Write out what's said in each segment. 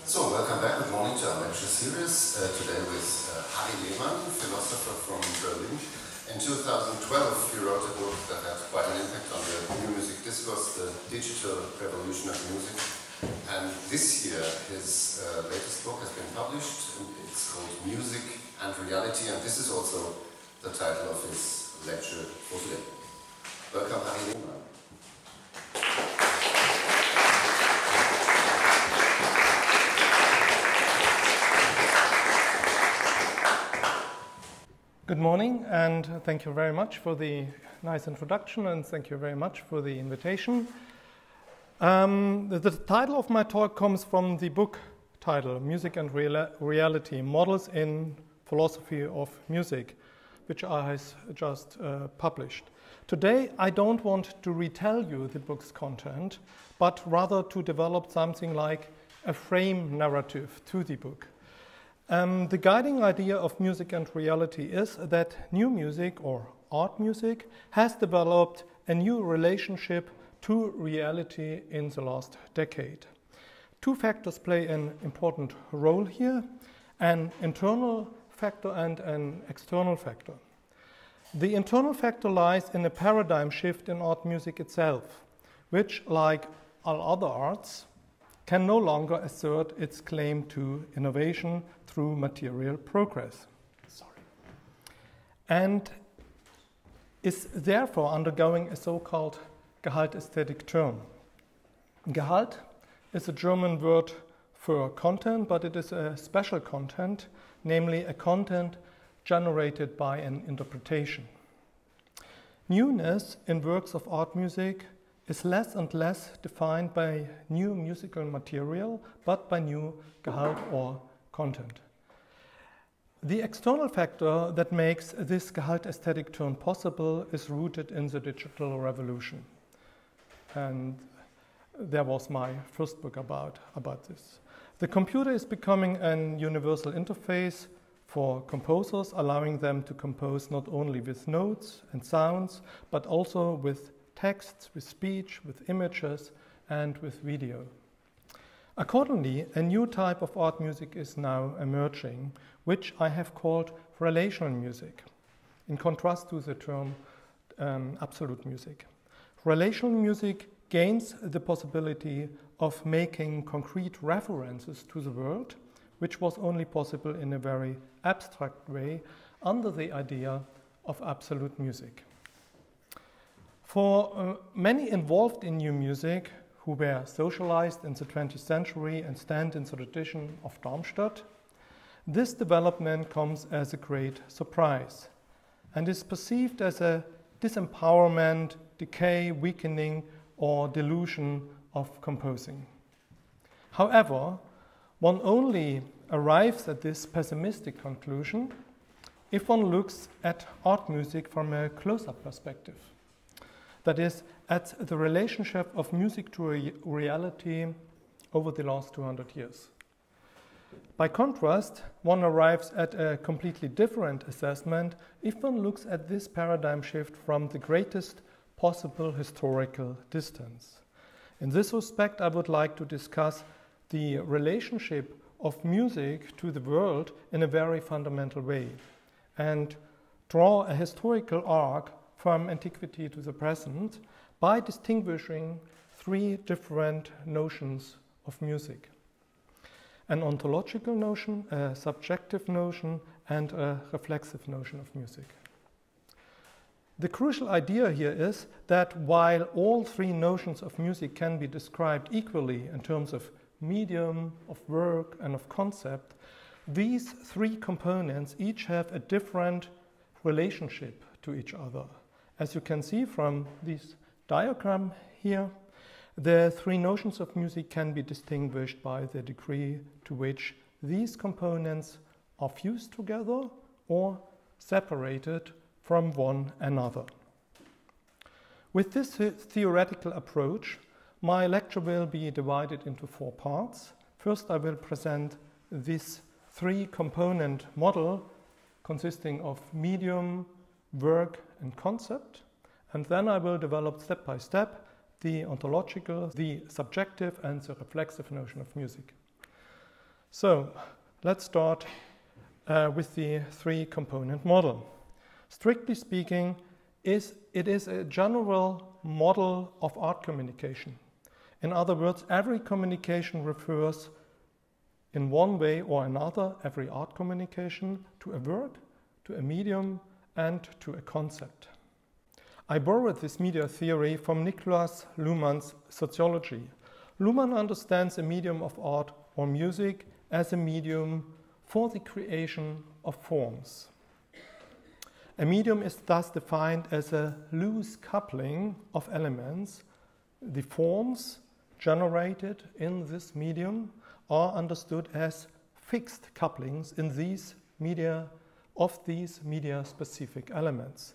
So, welcome back. Good morning to our lecture series. Today with Harry Rebhahn, philosopher from Berlin. In 2012, he wrote a book that had quite an impact on the new music discourse, The Digital Revolution of Music. And this year, his latest book has been published. It's called Music and Reality, and this is also the title of his lecture for today. Welcome, Harry Rebhahn. Good morning, and thank you very much for the nice introduction, and thank you very much for the invitation. The title of my talk comes from the book title, Music and Reality, Models in Philosophy of Music, which I have just published. Today, I don't want to retell you the book's content, but rather to develop something like a frame narrative to the book. The guiding idea of music and reality is that new music or art music has developed a new relationship to reality in the last decade. Two factors play an important role here, an internal factor and an external factor. The internal factor lies in a paradigm shift in art music itself, which, like all other arts, can no longer assert its claim to innovation through material progress. And is therefore undergoing a so-called Gehalt aesthetic turn. Gehalt is a German word for content, but it is a special content, namely a content generated by an interpretation. Newness in works of art music is less and less defined by new musical material, but by new Gehalt or content. The external factor that makes this Gehalt aesthetic turn possible is rooted in the digital revolution. And there was my first book about this. The computer is becoming an universal interface for composers, allowing them to compose not only with notes and sounds, but also with texts, with speech, with images, and with video. Accordingly, a new type of art music is now emerging, which I have called relational music, in contrast to the term absolute music. Relational music gains the possibility of making concrete references to the world, which was only possible in a very abstract way under the idea of absolute music. For many involved in new music, who were socialized in the 20th century and stand in the tradition of Darmstadt, this development comes as a great surprise and is perceived as a disempowerment, decay, weakening, or delusion of composing. However, one only arrives at this pessimistic conclusion if one looks at art music from a close-up perspective. That is, at the relationship of music to reality over the last 200 years. By contrast, one arrives at a completely different assessment if one looks at this paradigm shift from the greatest possible historical distance. In this respect, I would like to discuss the relationship of music to the world in a very fundamental way and draw a historical arc from antiquity to the present by distinguishing three different notions of music. An ontological notion, a subjective notion, and a reflexive notion of music. The crucial idea here is that while all three notions of music can be described equally in terms of medium, of work, and of concept, these three components each have a different relationship to each other. As you can see from this diagram here, the three notions of music can be distinguished by the degree to which these components are fused together or separated from one another. With this theoretical approach, my lecture will be divided into four parts. First, I will present this three-component model consisting of medium, work, and concept, and then I will develop step by step the ontological, the subjective, and the reflexive notion of music. So let's start with the three-component model. Strictly speaking, it is a general model of art communication. In other words, every communication refers in one way or another, every art communication, to a word, to a medium, and to a concept. I borrowed this media theory from Niklas Luhmann's sociology. Luhmann understands a medium of art or music as a medium for the creation of forms. A medium is thus defined as a loose coupling of elements. The forms generated in this medium are understood as fixed couplings in these media of these media-specific elements.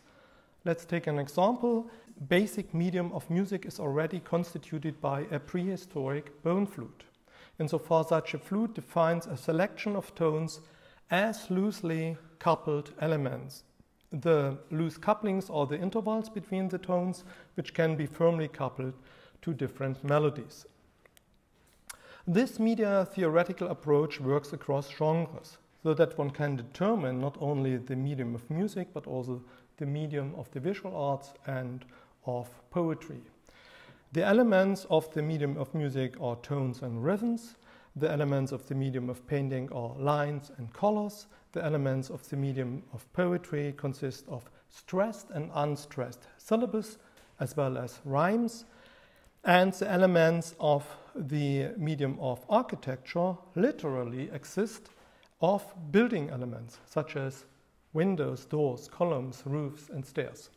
Let's take an example. Basic medium of music is already constituted by a prehistoric bone flute. Insofar such a flute defines a selection of tones as loosely coupled elements. The loose couplings are the intervals between the tones, which can be firmly coupled to different melodies. This media theoretical approach works across genres, so that one can determine not only the medium of music, but also the medium of the visual arts and of poetry. The elements of the medium of music are tones and rhythms. The elements of the medium of painting are lines and colors. The elements of the medium of poetry consist of stressed and unstressed syllables, as well as rhymes. And the elements of the medium of architecture literally exist of building elements, such as windows, doors, columns, roofs, and stairs.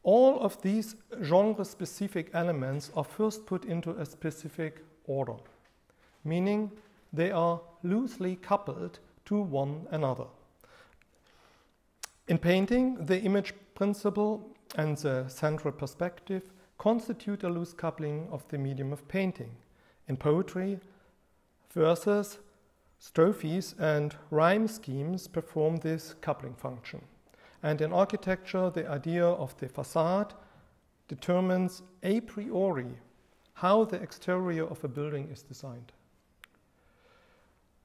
All of these genre-specific elements are first put into a specific order, meaning they are loosely coupled to one another. In painting, the image principle and the central perspective constitute a loose coupling of the medium of painting. In poetry, verses, strophes, and rhyme schemes perform this coupling function. And in architecture, the idea of the facade determines a priori how the exterior of a building is designed.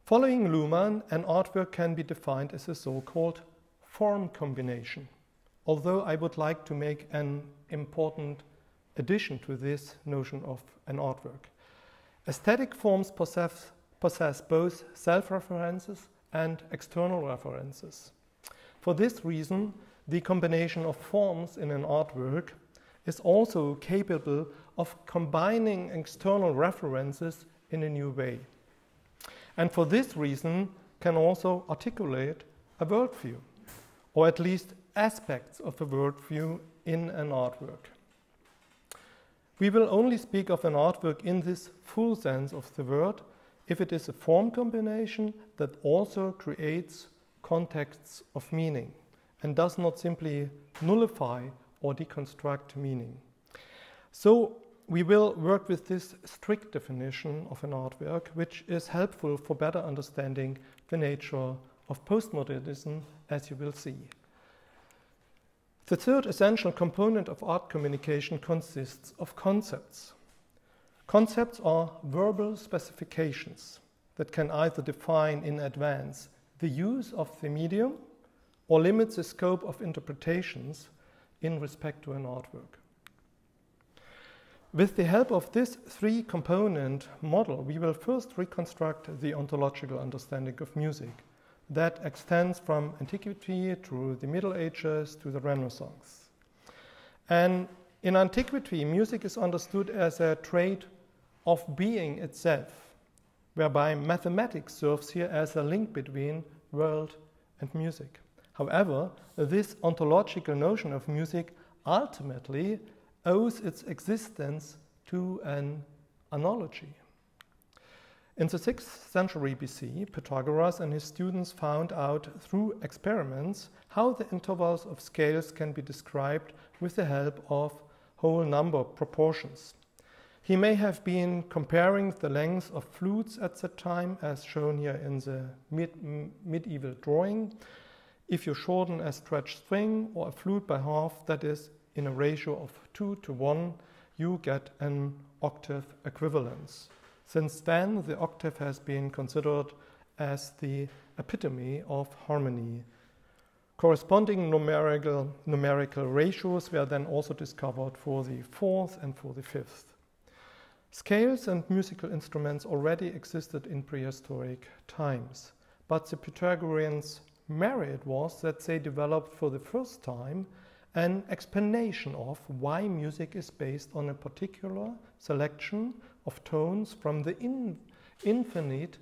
Following Luhmann, an artwork can be defined as a so-called form combination, although I would like to make an important addition to this notion of an artwork. Aesthetic forms possess both self-references and external references. For this reason, the combination of forms in an artwork is also capable of combining external references in a new way. And for this reason, can also articulate a worldview, or at least aspects of a worldview in an artwork. We will only speak of an artwork in this full sense of the word if it is a form combination that also creates contexts of meaning and does not simply nullify or deconstruct meaning. So we will work with this strict definition of an artwork, which is helpful for better understanding the nature of postmodernism, as you will see. The third essential component of art communication consists of concepts. Concepts are verbal specifications that can either define in advance the use of the medium or limit the scope of interpretations in respect to an artwork. With the help of this three-component model, we will first reconstruct the ontological understanding of music that extends from antiquity through the Middle Ages to the Renaissance. And in antiquity, music is understood as a trait of being itself, whereby mathematics serves here as a link between world and music. However, this ontological notion of music ultimately owes its existence to an analogy. In the 6th century BC, Pythagoras and his students found out through experiments how the intervals of scales can be described with the help of whole number proportions. He may have been comparing the lengths of flutes at that time, as shown here in the medieval drawing. If you shorten a stretched string or a flute by half, that is in a ratio of 2 to 1, you get an octave equivalence. Since then, the octave has been considered as the epitome of harmony. Corresponding numerical ratios were then also discovered for the fourth and for the fifth. Scales and musical instruments already existed in prehistoric times, but the Pythagoreans' merit was that they developed for the first time an explanation of why music is based on a particular selection of tones from the infinite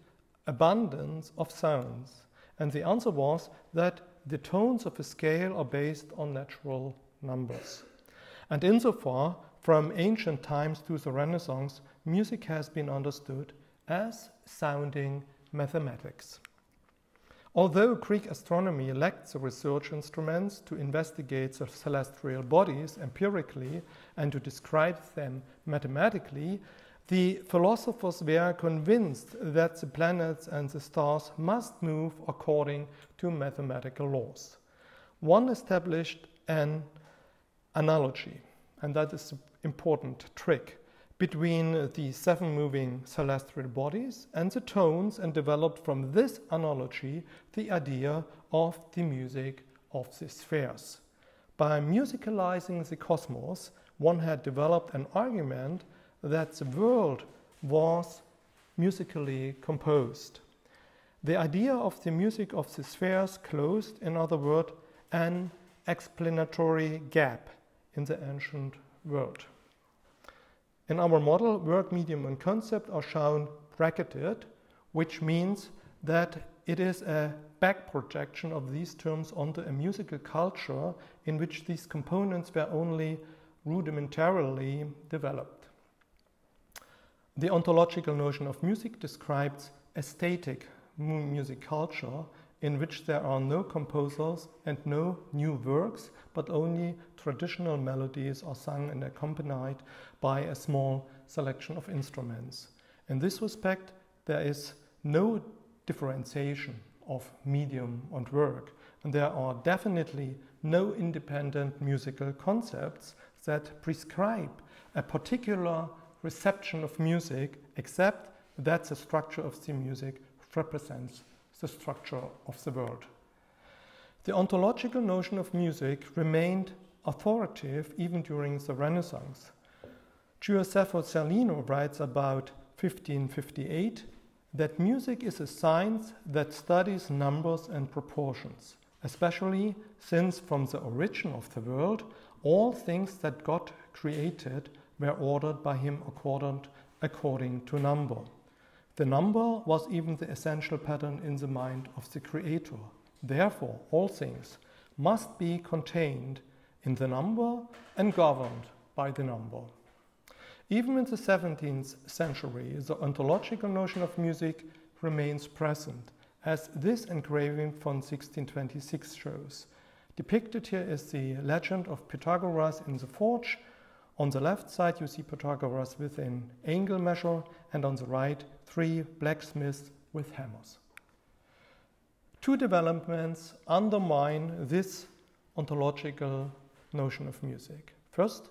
abundance of sounds. And the answer was that the tones of a scale are based on natural numbers. And insofar, from ancient times to the Renaissance, music has been understood as sounding mathematics. Although Greek astronomy lacked the research instruments to investigate the celestial bodies empirically and to describe them mathematically, the philosophers were convinced that the planets and the stars must move according to mathematical laws. One established an analogy, and that is an important trick, between the 7 moving celestial bodies and the tones, and developed from this analogy the idea of the music of the spheres. By musicalizing the cosmos, one had developed an argument that the world was musically composed. The idea of the music of the spheres closed, in other words, an explanatory gap in the ancient world. In our model, word, medium, and concept are shown bracketed, which means that it is a back projection of these terms onto a musical culture in which these components were only rudimentarily developed. The ontological notion of music describes a static music culture in which there are no composers and no new works, but only traditional melodies are sung and accompanied by a small selection of instruments. In this respect, there is no differentiation of medium and work, and there are definitely no independent musical concepts that prescribe a particular reception of music, except that the structure of the music represents the structure of the world. The ontological notion of music remained authoritative even during the Renaissance. Giuseppe Cellino writes about 1558 that music is a science that studies numbers and proportions, especially since from the origin of the world, all things that God created were ordered by him according to number. The number was even the essential pattern in the mind of the Creator. Therefore, all things must be contained in the number and governed by the number. Even in the 17th century, the ontological notion of music remains present, as this engraving from 1626 shows. Depicted here is the legend of Pythagoras in the forge. On the left side, you see Pythagoras with an angle measure, and on the right, 3 blacksmiths with hammers. 2 developments undermine this ontological notion of music. First,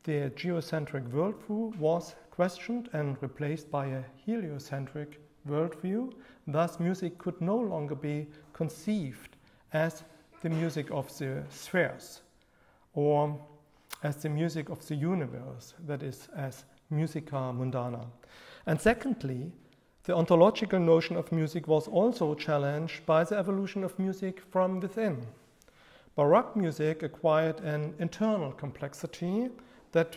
the geocentric worldview was questioned and replaced by a heliocentric worldview. Thus, music could no longer be conceived as the music of the spheres or as the music of the universe, that is, as musica mundana. And secondly, the ontological notion of music was also challenged by the evolution of music from within. Baroque music acquired an internal complexity that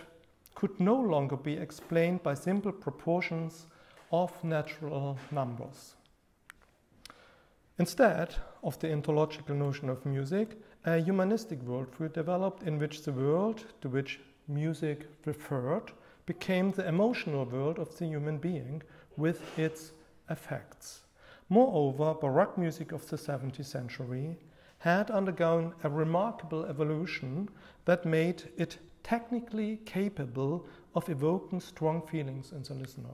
could no longer be explained by simple proportions of natural numbers. Instead of the ontological notion of music, a humanistic worldview developed in which the world to which music referred became the emotional world of the human being with its effects. Moreover, Baroque music of the 17th century had undergone a remarkable evolution that made it technically capable of evoking strong feelings in the listener.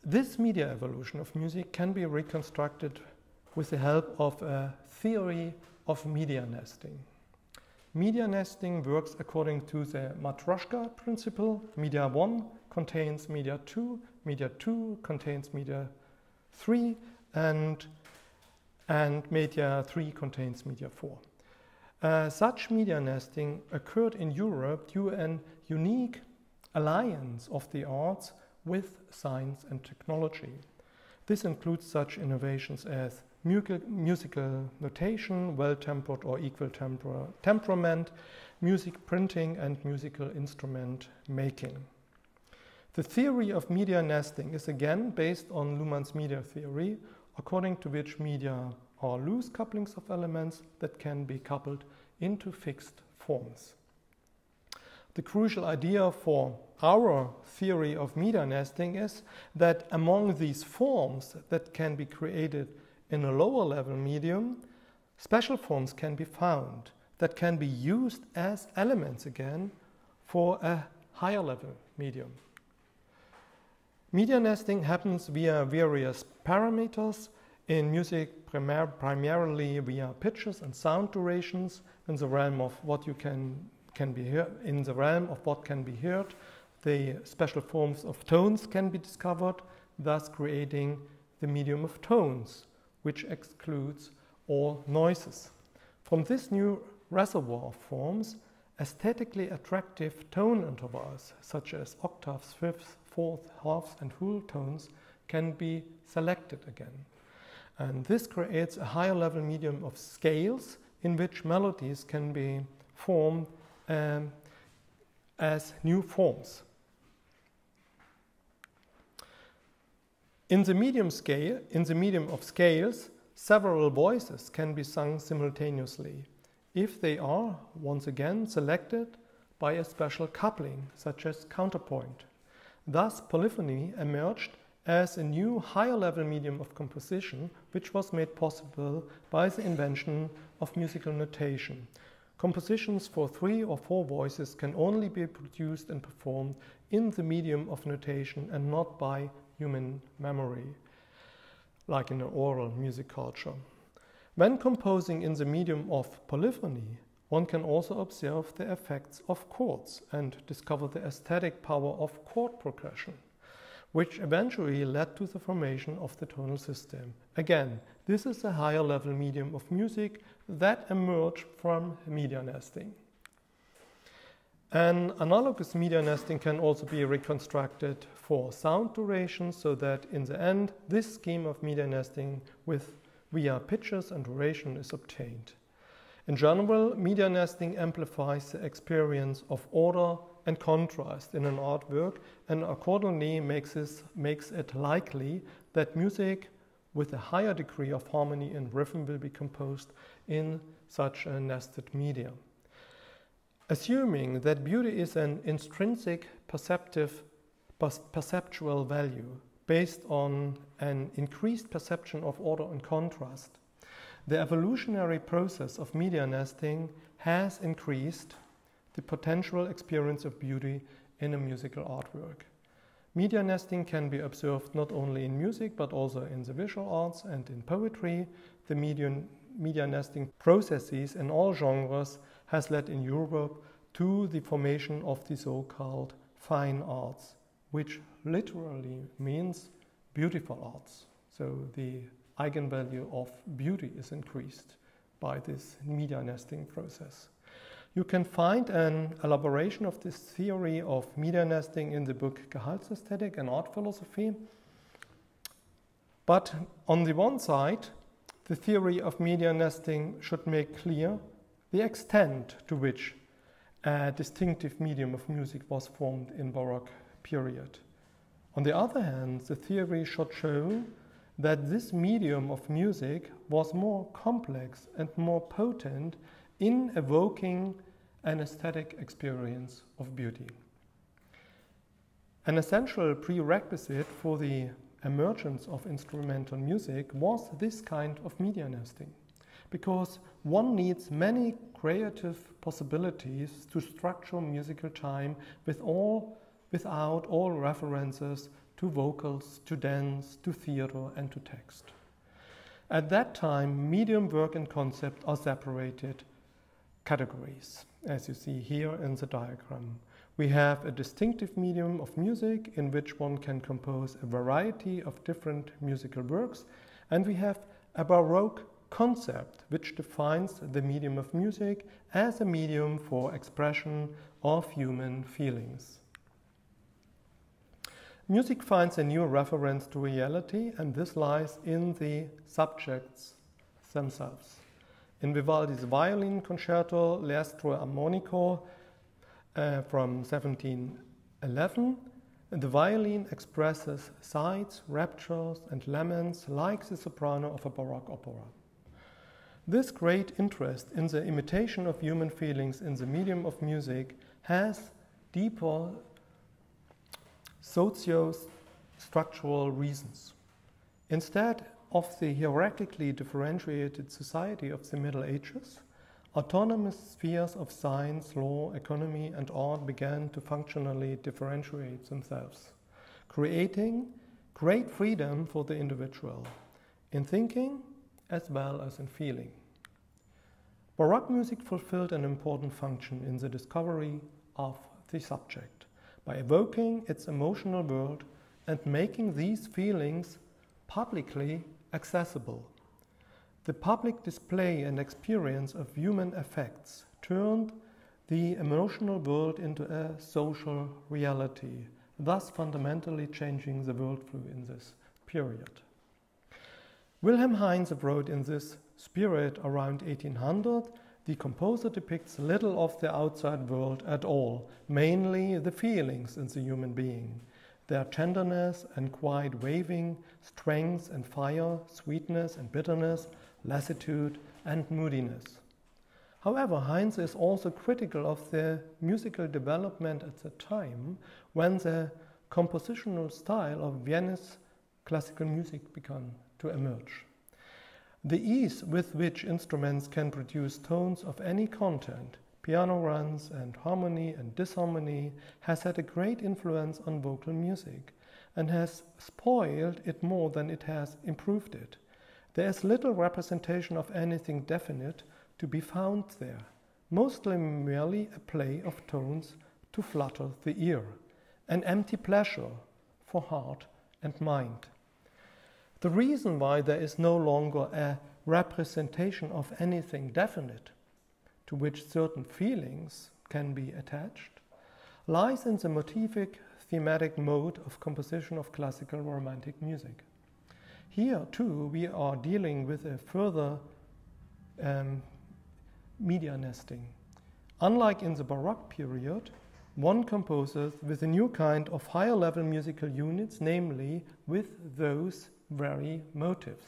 This media evolution of music can be reconstructed with the help of a theory of media nesting. Media nesting works according to the Matryoshka principle. Media 1 contains media 2 contains media 3, and media 3 contains media 4. Such media nesting occurred in Europe due to an unique alliance of the arts with science and technology. This includes such innovations as musical notation, well-tempered or equal temperament, music printing, and musical instrument making. The theory of media nesting is again based on Luhmann's media theory, according to which media are loose couplings of elements that can be coupled into fixed forms. The crucial idea for our theory of media nesting is that among these forms that can be created in a lower level medium, special forms can be found that can be used as elements again for a higher level medium. Media nesting happens via various parameters. In music, primarily via pitches and sound durations. In the realm of what can be heard, in the realm of what can be heard, the special forms of tones can be discovered, thus creating the medium of tones, which excludes all noises. From this new reservoir of forms, aesthetically attractive tone intervals, such as octaves, fifths, fourths, halves, and whole tones, can be selected again. And this creates a higher level medium of scales in which melodies can be formed as new forms. In the medium of scales, several voices can be sung simultaneously if they are, once again, selected by a special coupling, such as counterpoint. Thus, polyphony emerged as a new higher level medium of composition, which was made possible by the invention of musical notation. Compositions for 3 or 4 voices can only be produced and performed in the medium of notation and not by human memory, like in an oral music culture. When composing in the medium of polyphony, one can also observe the effects of chords and discover the aesthetic power of chord progression, which eventually led to the formation of the tonal system. Again, this is a higher level medium of music that emerged from media nesting. An analogous media nesting can also be reconstructed for sound duration, so that in the end, this scheme of media nesting via pitches and duration is obtained. In general, media nesting amplifies the experience of order and contrast in an artwork, and accordingly makes it likely that music with a higher degree of harmony and rhythm will be composed in such a nested media. Assuming that beauty is an intrinsic perceptual value based on an increased perception of order and contrast, the evolutionary process of media nesting has increased the potential experience of beauty in a musical artwork. Media nesting can be observed not only in music but also in the visual arts and in poetry. The media nesting processes in all genres has led in Europe to the formation of the so-called fine arts, which literally means beautiful arts. So the eigenvalue of beauty is increased by this media nesting process. You can find an elaboration of this theory of media nesting in the book Gehaltsästhetik and Art Philosophy. But on the one side, the theory of media nesting should make clear the extent to which a distinctive medium of music was formed in Baroque period. On the other hand, the theory should show that this medium of music was more complex and more potent in evoking an aesthetic experience of beauty. An essential prerequisite for the emergence of instrumental music was this kind of media nesting, because one needs many creative possibilities to structure musical time without all references to vocals, to dance, to theater, and to text. At that time, medium, work, and concept are separated categories, as you see here in the diagram, We have a distinctive medium of music in which one can compose a variety of different musical works, and we have a Baroque concept which defines the medium of music as a medium for expression of human feelings. Music finds a new reference to reality, and this lies in the subjects themselves. In Vivaldi's violin concerto L'Astro Armonico from 1711, the violin expresses sighs, raptures, and laments like the soprano of a Baroque opera. This great interest in the imitation of human feelings in the medium of music has deeper socio-structural reasons. Instead of the hierarchically differentiated society of the Middle Ages, autonomous spheres of science, law, economy, and art began to functionally differentiate themselves, creating great freedom for the individual in thinking as well as in feeling. Baroque music fulfilled an important function in the discovery of the subject by evoking its emotional world and making these feelings publicly accessible. The public display and experience of human affects turned the emotional world into a social reality, thus fundamentally changing the worldview in this period. Wilhelm Heinze wrote in this spirit around 1800, the composer depicts little of the outside world at all, mainly the feelings in the human being, their tenderness and quiet waving, strength and fire, sweetness and bitterness, lassitude and moodiness. However, Heinze is also critical of the musical development at the time when the compositional style of Viennese classical music began to emerge. The ease with which instruments can produce tones of any content, piano runs and harmony and disharmony, has had a great influence on vocal music and has spoiled it more than it has improved it. There is little representation of anything definite to be found there, mostly merely a play of tones to flatter the ear, an empty pleasure for heart and mind. The reason why there is no longer a representation of anything definite to which certain feelings can be attached lies in the motivic thematic mode of composition of classical romantic music. Here too we are dealing with a further media nesting. Unlike in the Baroque period, one composes with a new kind of higher level musical units, namely with those very motives.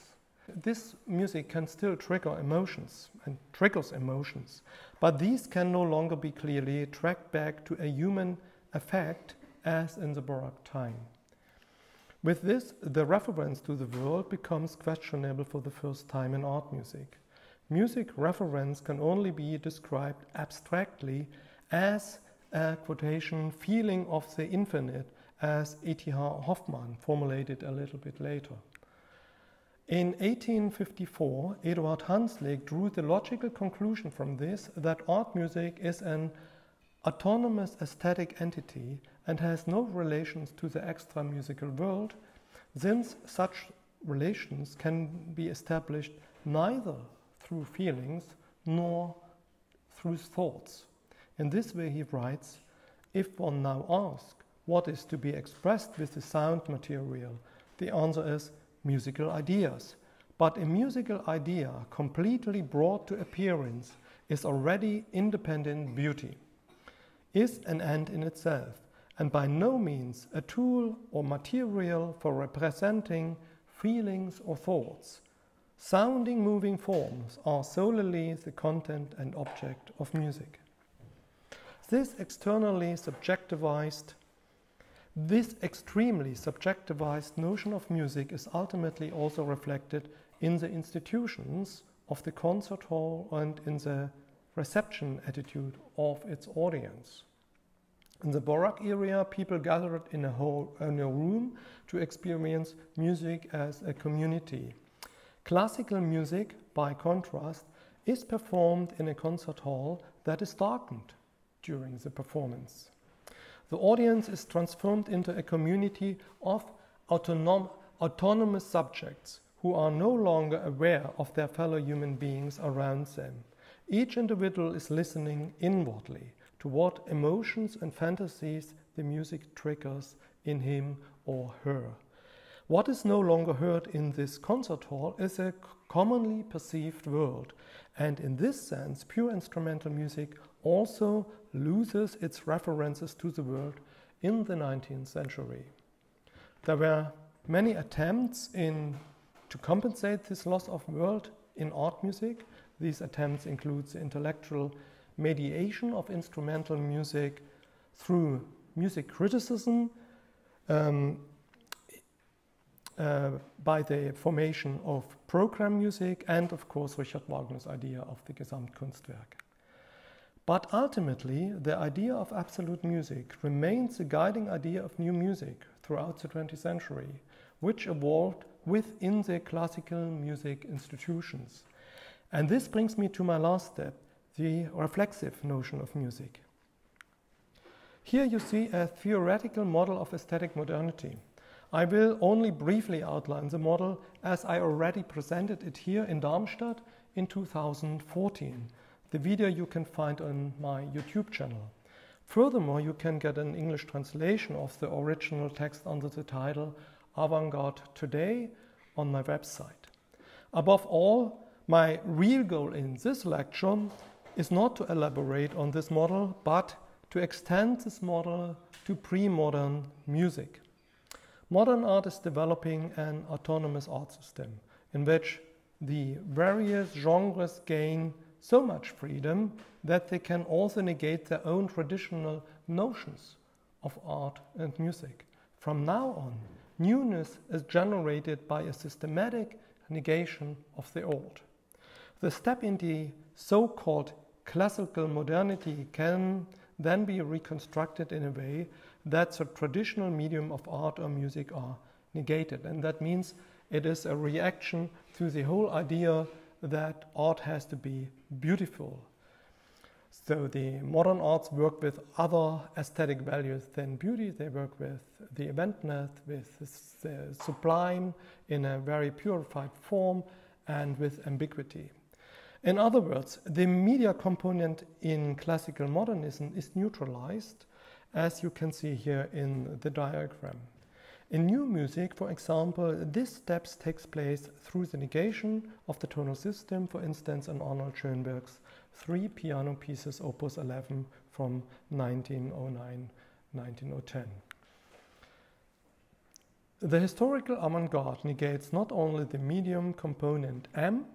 This music can still trigger emotions and triggers emotions, but these can no longer be clearly tracked back to a human affect as in the Baroque time. With this, the reference to the world becomes questionable for the first time in art music. Music reference can only be described abstractly as a quotation feeling of the infinite, as E.T.H. Hoffmann formulated a little bit later. In 1854, Eduard Hanslick drew the logical conclusion from this that art music is an autonomous aesthetic entity and has no relations to the extra musical world, since such relations can be established neither through feelings nor through thoughts. In this way, he writes, if one now asks what is to be expressed with the sound material, the answer is musical ideas. But a musical idea completely brought to appearance is already independent beauty, is an end in itself, and by no means a tool or material for representing feelings or thoughts. Sounding moving forms are solely the content and object of music. This extremely subjectivized notion of music is ultimately also reflected in the institutions of the concert hall and in the reception attitude of its audience. In the Baroque era, people gathered in a room to experience music as a community. Classical music, by contrast, is performed in a concert hall that is darkened during the performance. The audience is transformed into a community of autonomous subjects who are no longer aware of their fellow human beings around them. Each individual is listening inwardly to what emotions and fantasies the music triggers in him or her. What is no longer heard in this concert hall is a commonly perceived world, and in this sense, pure instrumental music also loses its references to the world in the 19th century. There were many attempts to compensate this loss of world in art music. These attempts include the intellectual mediation of instrumental music through music criticism, by the formation of program music, and of course Richard Wagner's idea of the Gesamtkunstwerk. But ultimately, the idea of absolute music remains the guiding idea of new music throughout the 20th century, which evolved within the classical music institutions. And this brings me to my last step, the reflexive notion of music. Here you see a theoretical model of aesthetic modernity. I will only briefly outline the model as I already presented it here in Darmstadt in 2014. The video you can find on my YouTube channel. Furthermore, you can get an English translation of the original text under the title Avant-garde Today on my website. Above all, my real goal in this lecture is not to elaborate on this model, but to extend this model to pre-modern music. Modern art is developing an autonomous art system in which the various genres gain so much freedom that they can also negate their own traditional notions of art and music. From now on, newness is generated by a systematic negation of the old. The step in the so-called classical modernity can then be reconstructed in a way that the traditional medium of art or music are negated. And that means it is a reaction to the whole idea that art has to be beautiful. So the modern arts work with other aesthetic values than beauty. They work with the eventness, with the sublime in a very purified form, and with ambiguity. In other words, the media component in classical modernism is neutralized, as you can see here in the diagram. In new music, for example, this step takes place through the negation of the tonal system, for instance, in Arnold Schoenberg's 3 piano pieces, Opus 11 from 1909-1910. The historical avant-garde negates not only the medium component M,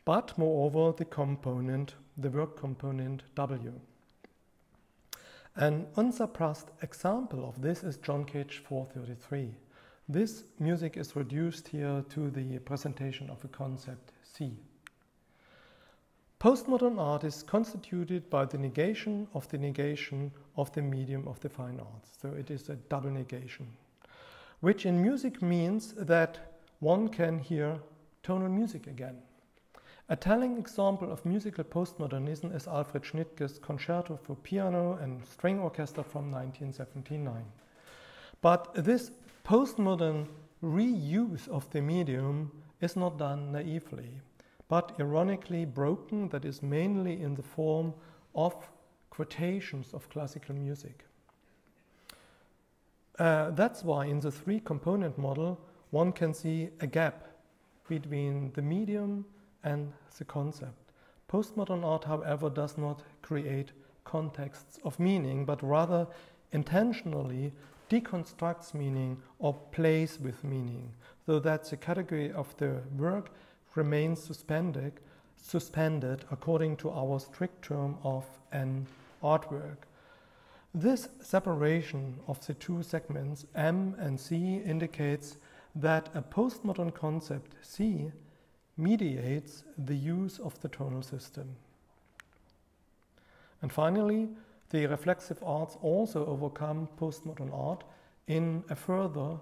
but moreover the work component W. An unsurpassed example of this is John Cage 433. This music is reduced here to the presentation of a concept C. Postmodern art is constituted by the negation of the medium of the fine arts. So it is a double negation, which in music means that one can hear tonal music again. A telling example of musical postmodernism is Alfred Schnittke's Concerto for Piano and String Orchestra from 1979. But this postmodern reuse of the medium is not done naively, but ironically broken, that is mainly in the form of quotations of classical music. That's why in the three-component model one can see a gap between the medium and the concept. Postmodern art, however, does not create contexts of meaning, but rather intentionally deconstructs meaning or plays with meaning, so that the category of the work remains suspended according to our strict term of an artwork. This separation of the two segments, M and C, indicates that a postmodern concept, C, mediates the use of the tonal system. And finally, the reflexive arts also overcome postmodern art in a further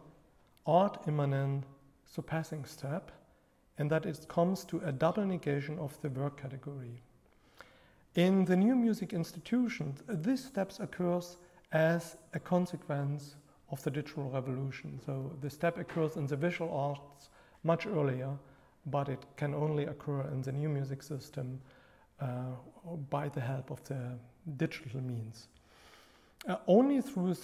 art-immanent surpassing step, and that it comes to a double negation of the work category. In the new music institutions, this step occurs as a consequence of the digital revolution. So the step occurs in the visual arts much earlier, but it can only occur in the new music system by the help of the digital means. Only through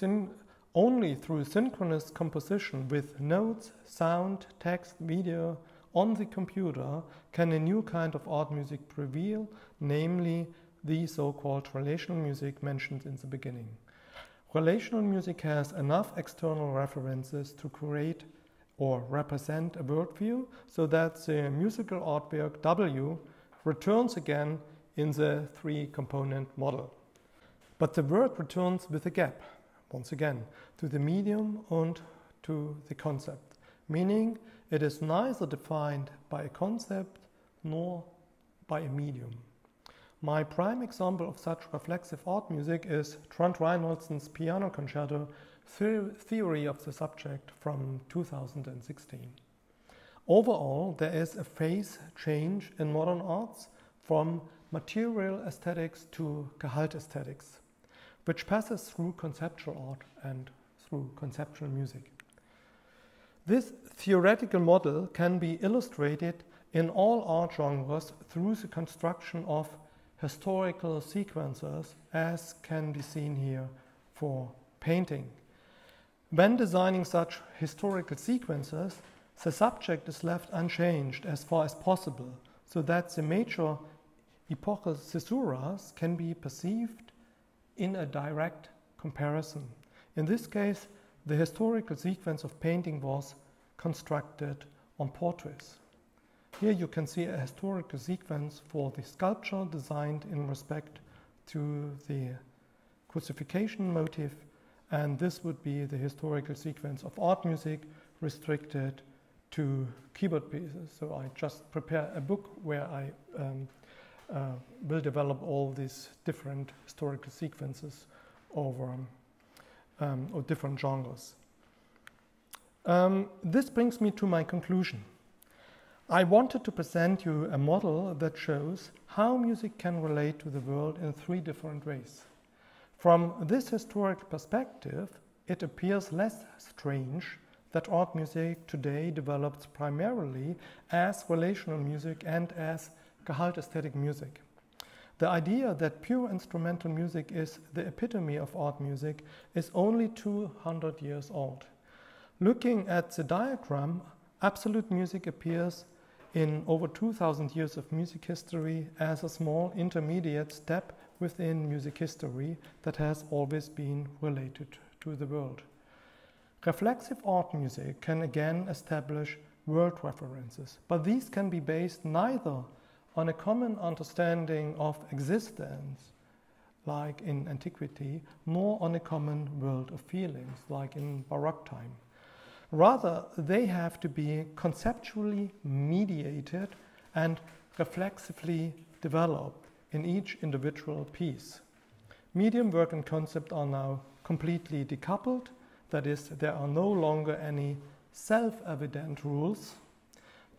synchronous composition with notes, sound, text, video on the computer can a new kind of art music prevail, namely the so-called relational music mentioned in the beginning. Relational music has enough external references to create or represent a worldview so that the musical artwork W returns again in the three-component model. But the word returns with a gap, once again, to the medium and to the concept, meaning it is neither defined by a concept nor by a medium. My prime example of such reflexive art music is Trent Reinholdson's Piano Concerto, Theory of the Subject from 2016. Overall, there is a phase change in modern arts from material aesthetics to Gehalt aesthetics, which passes through conceptual art and through conceptual music. This theoretical model can be illustrated in all art genres through the construction of historical sequences, as can be seen here for painting. When designing such historical sequences, the subject is left unchanged as far as possible, so that the major epochal caesuras can be perceived in a direct comparison. In this case, the historical sequence of painting was constructed on portraits. Here you can see a historical sequence for the sculpture designed in respect to the crucifixion motif, and this would be the historical sequence of art music restricted to keyboard pieces. So I just prepare a book where I will develop all these different historical sequences over or different genres. This brings me to my conclusion. I wanted to present you a model that shows how music can relate to the world in three different ways. From this historical perspective, it appears less strange that art music today develops primarily as relational music and as Gehalt aesthetic music. The idea that pure instrumental music is the epitome of art music is only 200 years old. Looking at the diagram, absolute music appears in over 2,000 years of music history as a small intermediate step within music history that has always been related to the world. Reflexive art music can again establish world references, but these can be based neither on a common understanding of existence, like in antiquity, nor on a common world of feelings, like in Baroque time. Rather, they have to be conceptually mediated and reflexively developed in each individual piece. Medium, work, and concept are now completely decoupled. That is, there are no longer any self-evident rules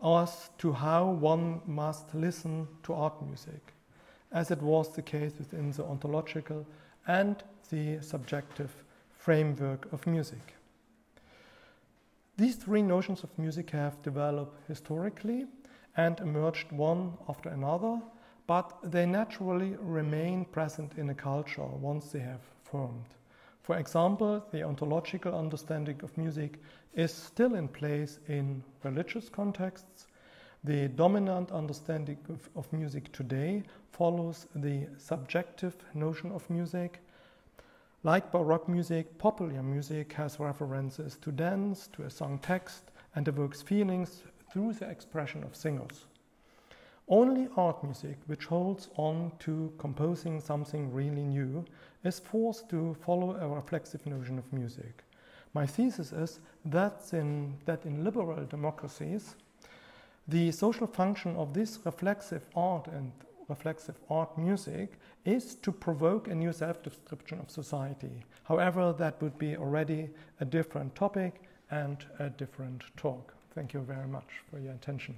as to how one must listen to art music, as it was the case within the ontological and the subjective framework of music. These three notions of music have developed historically and emerged one after another, but they naturally remain present in a culture once they have formed. For example, the ontological understanding of music is still in place in religious contexts. The dominant understanding of music today follows the subjective notion of music. Like Baroque music, popular music has references to dance, to a song text, and evokes feelings through the expression of singers. Only art music, which holds on to composing something really new, is forced to follow a reflexive notion of music. My thesis is that in liberal democracies, the social function of this reflexive art and reflexive art music is to provoke a new self-description of society. However, that would be already a different topic and a different talk. Thank you very much for your attention.